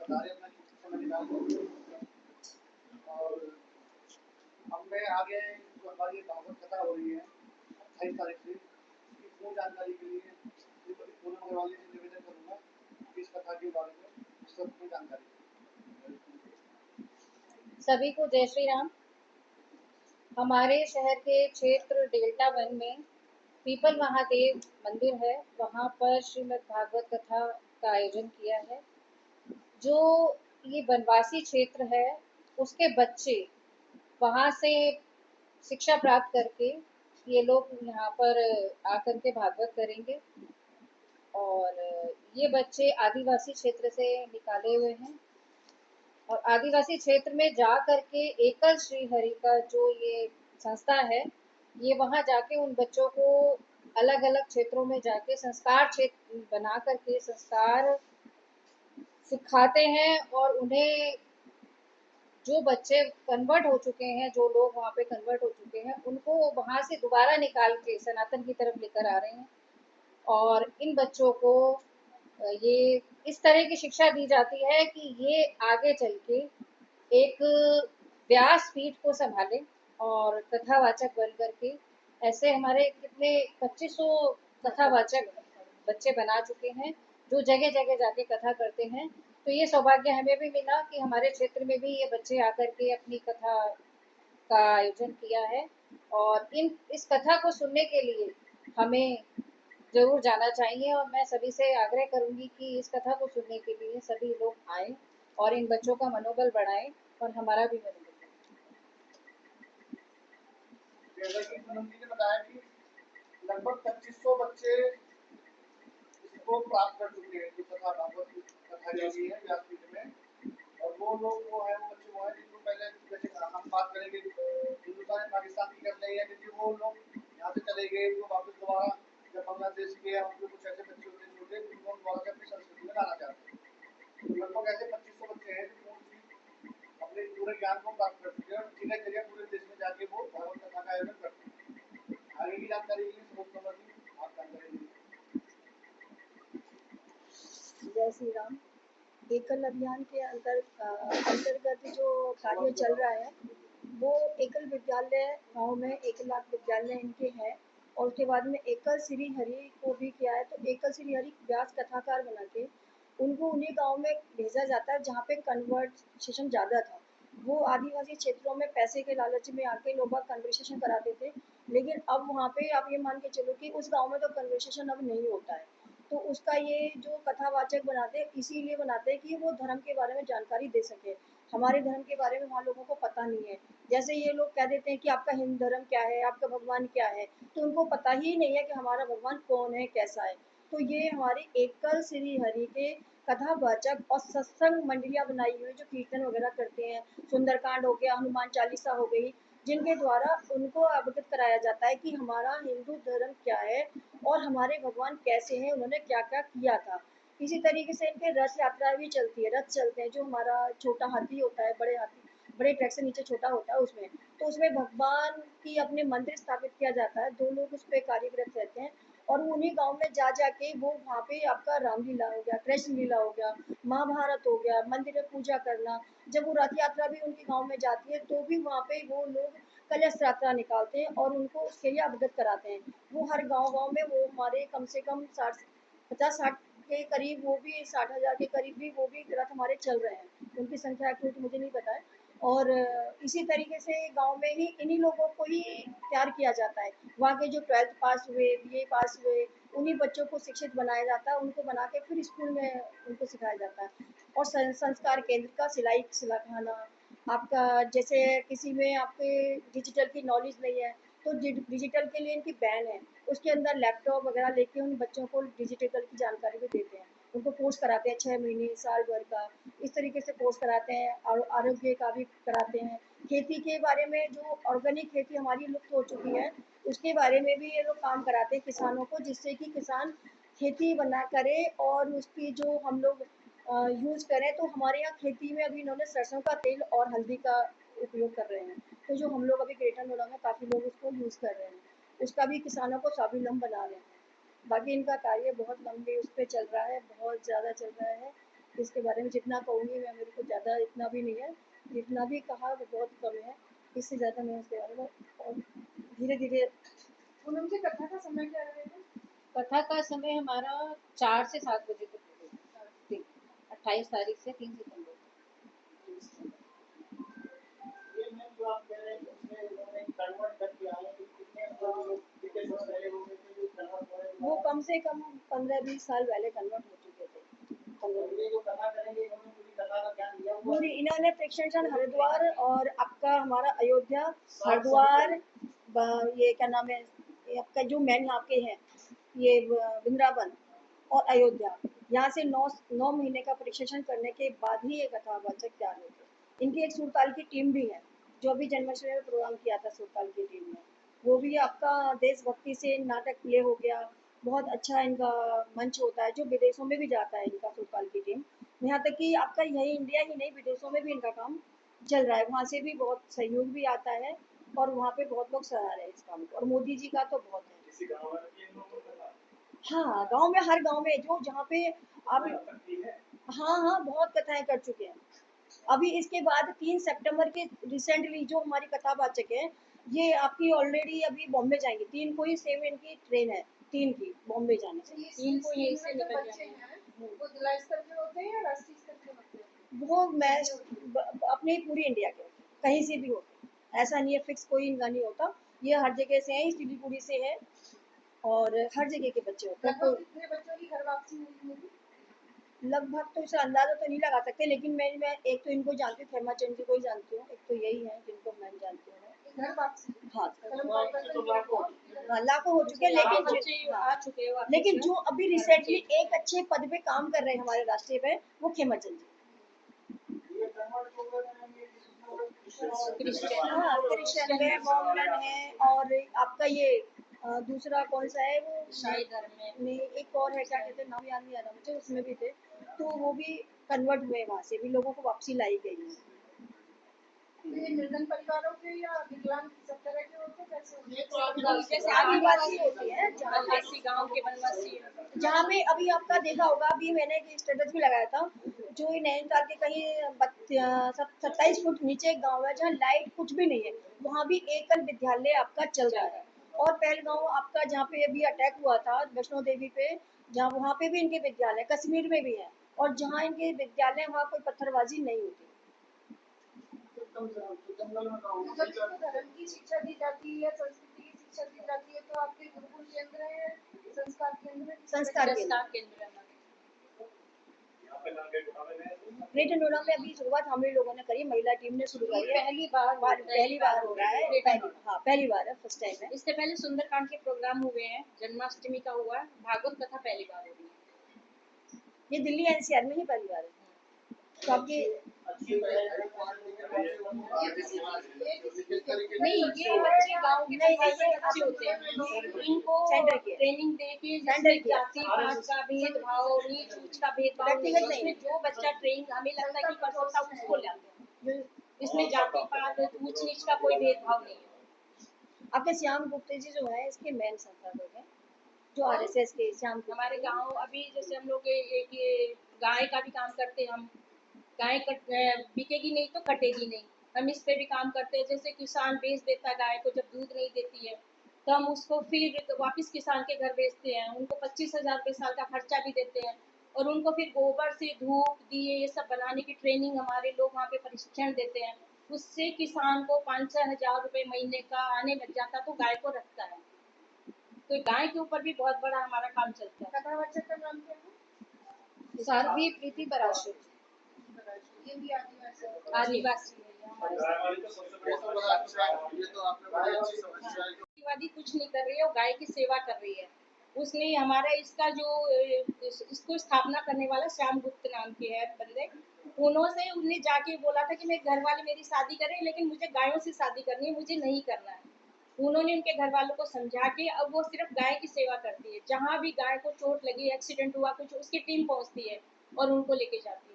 बता रहे अपना समय निकाल के। और हमें आगे जो हमारी भागवत कथा हो रही है 28 तारीख से, इसकी पूर्ण जानकारी के लिए श्रीमती पूनम अग्रवाल से निवेदन करूँगा कि इस कथा के बारे में सब पूर्ण जानकारी। सभी को जय श्री राम। हमारे शहर के क्षेत्र डेल्टा 1 में पीपल महादेव मंदिर है, वहाँ पर श्रीमद् भागवत कथा का आयोजन किया है। जो ये वनवासी क्षेत्र है उसके बच्चे वहाँ से शिक्षा प्राप्त करके ये लोग यहाँ पर आकर के भागवत करेंगे। और ये बच्चे आदिवासी क्षेत्र से निकाले हुए हैं और आदिवासी क्षेत्र में जा करके एकल श्री हरि का जो ये संस्था है, ये वहाँ जाके उन बच्चों को अलग अलग क्षेत्रों में जाके संस्कार क्षेत्र बना करके संस्कार सिखाते हैं। और उन्हें जो बच्चे कन्वर्ट हो चुके हैं, जो लोग वहाँ पे कन्वर्ट हो चुके हैं, उनको वहाँ से दोबारा निकाल के सनातन की तरफ लेकर आ रहे हैं। और इन बच्चों को ये इस तरह की शिक्षा दी जाती है कि ये आगे चल के एक व्यास पीठ को संभाले और कथावाचक बन करके, ऐसे हमारे कितने 2500 कथावाचक बच्चे बना चुके हैं जो जगह जगह जाके कथा करते हैं। तो ये सौभाग्य हमें भी मिला कि हमारे क्षेत्र में भी ये बच्चे आकर के अपनी कथा का आयोजन किया है। और इस कथा को सुनने के लिए हमें जरूर जाना चाहिए और मैं सभी से आग्रह करूंगी कि इस कथा को सुनने के लिए सभी लोग आए और इन बच्चों का मनोबल बढ़ाएं और हमारा भी मनोबल बढ़ाएं। जैसा कि पूनम जी ने बताया कि लगभग 2500 बच्चे इसको प्राप्त कर चुके हैं, जो कथा भागवत कथा चली है व्यासपीठ में। और वो लोग वो है, वो बच्चे वो है जिनको पहले जैसे हम बात करेंगे हिंदुस्तान ने पाकिस्तान की कर रही है, क्योंकि वो लोग यहाँ से चले गए, उनको वापस दोबारा जब बांग्लादेश के या उनके कुछ ऐसे बच्चे होते हैं छोटे, जिनको हम दोबारा से अपनी संस्कृति में लाना चाहते हैं। तो लगभग ऐसे 2500 बच्चे हैं जो अपने पूरे ज्ञान को प्राप्त कर चुके हैं और जगह जगह पूरे देश में जाके वो भागवत कथा का आयोजन करते हैं। आगे की जानकारी के लिए सरोज कमल जी आप जानकारी दीजिए। जय श्री राम। एकल अभियान के अंतर्गत जो कार्य चल रहा है वो एकल विद्यालय गांव में 1 लाख विद्यालय इनके हैं और उसके बाद में एकल श्री हरि को भी किया है। तो एकल श्री हरि व्यास कथाकार बना के उनको उन्हीं गांव में भेजा जाता है जहाँ पे कन्वर्सेशन ज़्यादा था। वो आदिवासी क्षेत्रों में पैसे के लालच में आके लोग कन्वर्सेशन कराते थे, लेकिन अब वहाँ पे आप ये मान के चलो कि उस गांव में तो कन्वर्सेशन अब नहीं होता है। तो उसका ये जो कथावाचक बनाते हैं इसीलिए बनाते हैं कि वो धर्म के बारे में जानकारी दे सके। हमारे धर्म के बारे में वहाँ लोगों को पता नहीं है। जैसे ये लोग कह देते हैं कि आपका हिंदू धर्म क्या है, आपका भगवान क्या है, तो उनको पता ही नहीं है कि हमारा भगवान कौन है, कैसा है। तो ये हमारी एकल श्री हरि के कथावाचक और सत्संग मंडलियाँ बनाई हुई जो कीर्तन वगैरह करते हैं, सुंदरकांड हो गया, हनुमान चालीसा हो गई, जिनके द्वारा उनको अवगत कराया जाता है कि हमारा हिंदू धर्म क्या है और हमारे भगवान कैसे हैं, उन्होंने क्या क्या किया था। इसी तरीके से इनके रथ यात्रा भी चलती है, रथ चलते हैं, जो हमारा छोटा हाथी होता है, बड़े हाथी बड़े ट्रैक से नीचे छोटा होता है उसमें, तो उसमें भगवान की अपने मंदिर स्थापित किया जाता है। 2 लोग उस पर कार्यरत रहते हैं और उन्हीं गांव में जा जाके वो वहाँ पे आपका रामलीला हो गया, कृष्ण लीला हो गया, महाभारत हो गया, मंदिर में पूजा करना। जब वो रथ यात्रा भी उनके गांव में जाती है तो भी वहाँ पे वो लोग कलश यात्रा निकालते हैं और उनको उसके लिए अवगत कराते हैं। वो हर गांव-गांव में वो हमारे कम से कम 50-60 के करीब, वो भी 60,000 के करीब भी वो भी रथ हमारे चल रहे हैं। उनकी संख्या एक्यूरेट मुझे नहीं पता है। और इसी तरीके से गाँव में ही इन्हीं लोगों को ही तैयार किया जाता है। वहाँ के जो 12th पास हुए, बीए पास हुए, उन्हीं बच्चों को शिक्षित बनाया जाता है। उनको बना के फिर स्कूल में उनको सिखाया जाता है। और संस्कार केंद्र का सिखाना, आपका जैसे किसी में आपके डिजिटल की नॉलेज नहीं है तो डिजिटल के लिए इनकी बैन है, उसके अंदर लैपटॉप वगैरह लेके उन बच्चों को डिजिटल की जानकारी भी देते हैं। उनको कोर्स कराते हैं 6 महीने, साल भर का, इस तरीके से कोर्स कराते हैं और आरोग्य का भी कराते हैं। खेती के बारे में, जो ऑर्गेनिक खेती हमारी लुप्त हो चुकी है, उसके बारे में भी ये लोग काम कराते हैं किसानों को, जिससे कि किसान खेती बना करे और उसकी जो हम लोग यूज़ करें। तो हमारे यहाँ खेती में अभी इन्होंने सरसों का तेल और हल्दी का उपयोग कर रहे हैं, तो जो हम लोग अभी ग्रेटर नोएडा में काफ़ी लोग उसको यूज़ कर रहे हैं, उसका भी किसानों को स्वावलंबन बना रहे हैं। बाकी इनका कार्य बहुत लंबे उस पर चल रहा है, बहुत ज़्यादा चल रहा है। इसके बारे में जितना कहूँगी मैं, मेरे को ज़्यादा इतना भी नहीं है, जितना भी कहा वो बहुत कम है, इससे ज़्यादा मैं इसके बारे में और धीरे धीरे। पूनम जी, कथा का समय क्या रहेगा? कथा का समय हमारा 4 से 7 बजे तक रहेगा। 28 तारीख से 3 सितंबर तक। ये मैम जो आप कह रहे हैं उसमें उन्होंने कन्वर्ट करके आए तो कितने लोग कितने साल पहले हो गए थे जो कन्वर्ट हो रहे हैं? वो कम से कम 15-20 साल पहले कन्वर्ट हो चुके थे। ये जो कथा करेंगे इन्होंने पूरी कथा का ज्ञान दिया हुआ पूरी इन्होंने प्रेक्षण हरिद्वार और आपका हमारा अयोध्या, हरिद्वार, ये क्या नाम है, ये आपका जो मेन यहाँ के हैं, ये वृंदावन और अयोध्या, यहाँ से 9 महीने का प्रशिक्षण करने के बाद ही ये कथावाचक तैयार होते। इनकी एक सुरताल की टीम भी है, जो अभी जन्माष्टमी में प्रोग्राम किया था सुरताल की टीम ने, वो भी आपका देशभक्ति से नाटक प्ले हो गया, बहुत अच्छा इनका मंच होता है, जो विदेशों में भी जाता है इनका सुरताल की टीम। यहाँ तक कि आपका यही इंडिया ही नहीं, विदेशों में भी इनका काम चल रहा है, वहाँ से भी बहुत सहयोग भी आता है और वहाँ पे बहुत लोग सराह रहे हैं इस काम को, और मोदी जी का तो बहुत है। हाँ, गांव में, हर गांव में जो जहाँ पे आप, हाँ हाँ, बहुत कथाएं कर चुके हैं। अभी इसके बाद 3 सितंबर के रिसेंटली जो हमारी कथावाचक है, ये आपकी ऑलरेडी अभी बॉम्बे जाएंगे, 3 को ही सेम इनकी ट्रेन है, 3 की बॉम्बे जाने से। इनको यहीं से जो निकल बच्चे हैं वो जिला स्तर के होते हैं या राष्ट्रीय स्तर के होते हैं? वो मैच अपने पूरी इंडिया के कहीं से भी होते हैं, ऐसा नहीं है फिक्स कोई इनका नहीं होता, ये हर जगह से है, सिलीगुड़ी से है और हर जगह के बच्चे होते हैं। लगभग कितने बच्चों की घर वापसी हुई होगी? लगभग तो इसे अंदाजा तो नहीं लगा सकते, लेकिन मैं एक तो इनको जानती हूँ, खेमा चंद जी को ही जानती हूँ, एक तो यही है जिनको मैं जानती हूँ। घर वापसी? हाँ कलम हाँ, लाखों हो चुके हैं, लेकिन आ चुके हैं लेकिन जो अभी रिसेंटली एक अच्छे पद पे काम कर रहे हैं हमारे राष्ट्रीय पे, वो खेमा चंद जी। ये कन्वर्ट हो गए हैं ये क्रिश्चियन। हाँ, क्रिश्चियन है, मोमडन है, और आपका ये दूसरा कौन सा है वो, ईसाई धर्म में नहीं एक और है, क्या कहते हैं, नाम याद नहीं आ रहा मुझे, उसमें भी थे, तो वो भी कन्वर्ट हुए, वहाँ से भी लोगों को वापसी लाई गई है। ये निर्धन परिवारों के या विकलांग सब तरह के होते हैं? कैसे होते हैं? ये तो आदिवासी जैसे आदिवासी होती है, वनवासी, गांव के वनवासी। जहाँ पे अभी आपका देखा होगा, अभी मैंने एक स्टेटस भी लगाया था, जो ये नैनीताल के कहीं 27 फुट नीचे एक गाँव है जहाँ लाइट कुछ भी नहीं है, वहाँ भी एकल विद्यालय आपका चल रहा है। और पहलगांव आपका जहाँ पे अभी अटैक हुआ था वैष्णो देवी पे, जहाँ वहाँ पे भी इनके विद्यालय, कश्मीर में भी है, और जहाँ इनके विद्यालय वहाँ कोई पत्थरबाजी नहीं होती। जंगल में जब इसको धर्म की शिक्षा दी जाती है या संस्कृति की शिक्षा दी जाती है तो आपके गुरुकुल केंद्र है, संस्कार केंद्र है? संस्कार केंद्र ग्रेटर नोएडा में अभी शुरुआत हम ही लोगों ने करी, महिला टीम ने शुरू करी है, पहली बार हो रहा है, पहली बार है, फर्स्ट टाइम है। इससे पहले सुंदरकांड के प्रोग्राम हुए हैं, जन्माष्टमी का हुआ, भागवत कथा पहली बार हो रही है। ये दिल्ली एनसीआर में ही पहली बार है, तो आपकी नहीं, ये बच्चे गांव के बच्चे होते हैं, इनको सेंटर की ट्रेनिंग दे के, सेंटर जिसमें की जाति पात का भेदभाव, नीच ऊंच का भेदभाव नहीं, व्यक्तिगत नहीं। इसमें जो बच्चा ट्रेनिंग हमें लगता है कि कर सकता है उसको लाते हैं, इसमें जाति पात ऊंच नीच का कोई भेदभाव नहीं है। आपके श्याम गुप्ते जी जो है इसके मेन संस्थापक हैं, जो आरएसएस के श्याम गुप्ते। हमारे गांव अभी जैसे हम लोग एक ये गाय का भी काम करते हैं, हम गाय बिकेगी नहीं तो कटेगी नहीं, हम इस पे भी काम करते हैं। जैसे किसान बेच देता है गाय को, जब दूध नहीं देती है तो हम उसको फिर वापस किसान के घर बेचते हैं, उनको 25,000 रुपये साल का खर्चा भी देते हैं, और उनको फिर गोबर से धूप दिए ये सब बनाने की ट्रेनिंग हमारे लोग वहाँ पे प्रशिक्षण देते हैं, उससे किसान को 5-6 हजार रुपये महीने का आने लग जाता, तो गाय को रखता है। तो गाय के ऊपर भी बहुत बड़ा हमारा काम चलता है। कथावाचक का नाम क्या है? साध्वी प्रीति बराशर, ये भी आदिवासी आदिवासी है हमारे। ये तो आपने बड़ी अच्छी समस्या है। आदिवासी कुछ नहीं कर रही है, वो गाय की सेवा कर रही है। उसने हमारा इसका जो इसको स्थापना करने वाला श्याम गुप्त नाम के है बंदे, उन्होंने उन्हें जाके बोला था कि मेरे घर वाले मेरी शादी करें, लेकिन मुझे गायों से शादी करनी है, मुझे नहीं करना है। उन्होंने उनके घर वालों को समझा के अब वो सिर्फ गाय की सेवा करती है, जहाँ भी गाय को चोट लगी, एक्सीडेंट हुआ कुछ, उसकी टीम पहुँचती है और उनको लेके जाती है।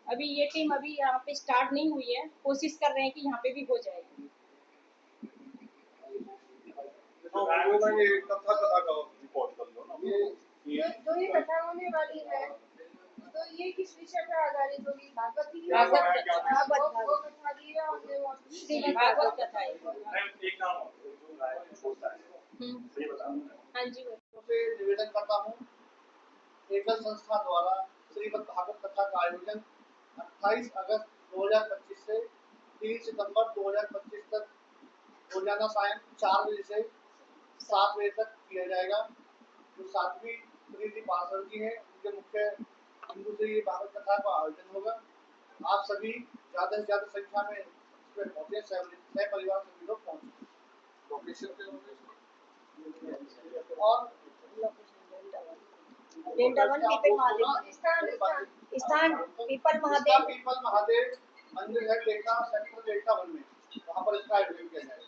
अभी ये टीम अभी यहाँ पे स्टार्ट नहीं हुई है, कोशिश कर रहे हैं कि यहाँ पे भी हो जाएगी। जो ये कथा होने वाली है, तो तो ये किस विषय पर आधारित होगी? भागवत ही भागवत वो कथा दी है और श्रीमद् भागवत कथा है। हाँ जी से निवेदन करता हूँ, एकल संस्था द्वारा श्रीमद् भागवत कथा का आयोजन 28 अगस्त 2025 से 3 सितंबर 2025 तक रोजाना सायं 4 बजे से 7 बजे तक किया जाएगा। जो साध्वी प्रीति पासवान जी हैं, उनके मुख्य बिंदु से ये भागवत कथा का आयोजन होगा। आप सभी ज़्यादा से ज़्यादा संख्या में इसमें पहुँचे, सह परिवार सभी लोग पहुँचे। और डेल्टा वन पीपल महादेव स्थान पीपल महादेव पीपल महादेव मंदिर है डेल्टा सेक्टर डेल्टा 1 में, वहाँ पर इसका आयोजन किया जाएगा।